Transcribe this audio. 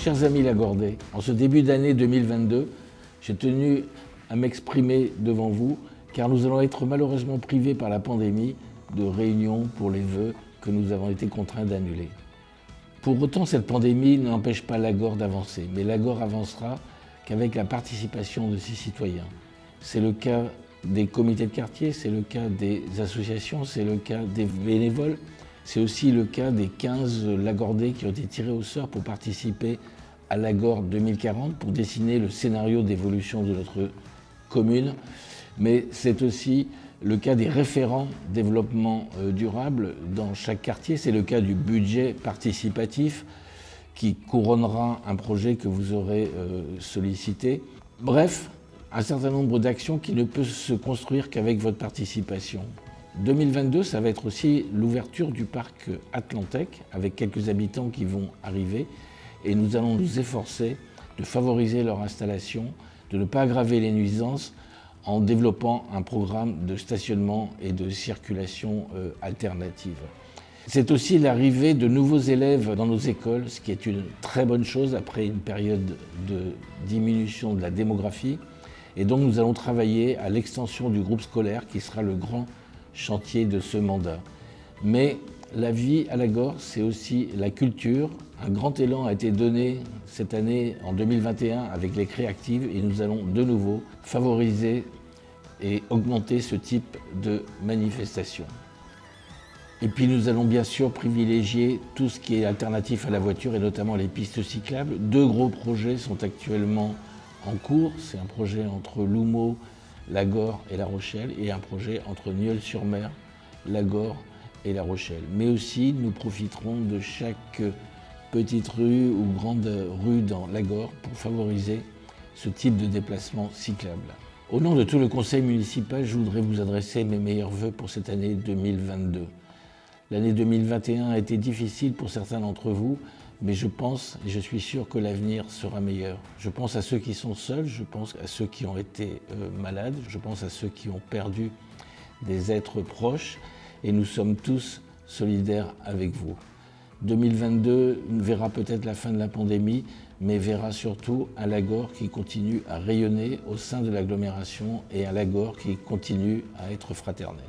Chers amis Lagordais, en ce début d'année 2022, j'ai tenu à m'exprimer devant vous car nous allons être malheureusement privés par la pandémie de réunions pour les vœux que nous avons été contraints d'annuler. Pour autant, cette pandémie n'empêche pas l'Agor d'avancer, mais l'Agor avancera qu'avec la participation de ses citoyens. C'est le cas des comités de quartier, c'est le cas des associations, c'est le cas des bénévoles, c'est aussi le cas des 15 Lagordais qui ont été tirés au sort pour participer à l'Agor 2040, pour dessiner le scénario d'évolution de notre commune, mais c'est aussi le cas des référents développement durable dans chaque quartier, c'est le cas du budget participatif qui couronnera un projet que vous aurez sollicité. Bref, un certain nombre d'actions qui ne peuvent se construire qu'avec votre participation. 2022, ça va être aussi l'ouverture du parc Atlantec avec quelques habitants qui vont arriver et nous allons nous efforcer de favoriser leur installation, de ne pas aggraver les nuisances en développant un programme de stationnement et de circulation alternative. C'est aussi l'arrivée de nouveaux élèves dans nos écoles, ce qui est une très bonne chose après une période de diminution de la démographie. Et donc nous allons travailler à l'extension du groupe scolaire qui sera le grand chantier de ce mandat. Mais la vie à l'Agor, c'est aussi la culture. Un grand élan a été donné cette année, en 2021, avec les Créactives et nous allons de nouveau favoriser et augmenter ce type de manifestation. Et puis nous allons bien sûr privilégier tout ce qui est alternatif à la voiture et notamment les pistes cyclables. 2 gros projets sont actuellement en cours. C'est un projet entre Loumeau, l'Agor et La Rochelle et un projet entre Nieul-sur-Mer, l'Agor et La Rochelle. Mais aussi nous profiterons de chaque petite rue ou grande rue dans l'Agor pour favoriser ce type de déplacement cyclable. Au nom de tout le conseil municipal, je voudrais vous adresser mes meilleurs vœux pour cette année 2022. L'année 2021 a été difficile pour certains d'entre vous, mais je pense et je suis sûr que l'avenir sera meilleur. Je pense à ceux qui sont seuls, je pense à ceux qui ont été malades, je pense à ceux qui ont perdu des êtres proches et nous sommes tous solidaires avec vous. 2022 verra peut-être la fin de la pandémie, mais verra surtout un Lagor qui continue à rayonner au sein de l'agglomération et un Lagor qui continue à être fraternel.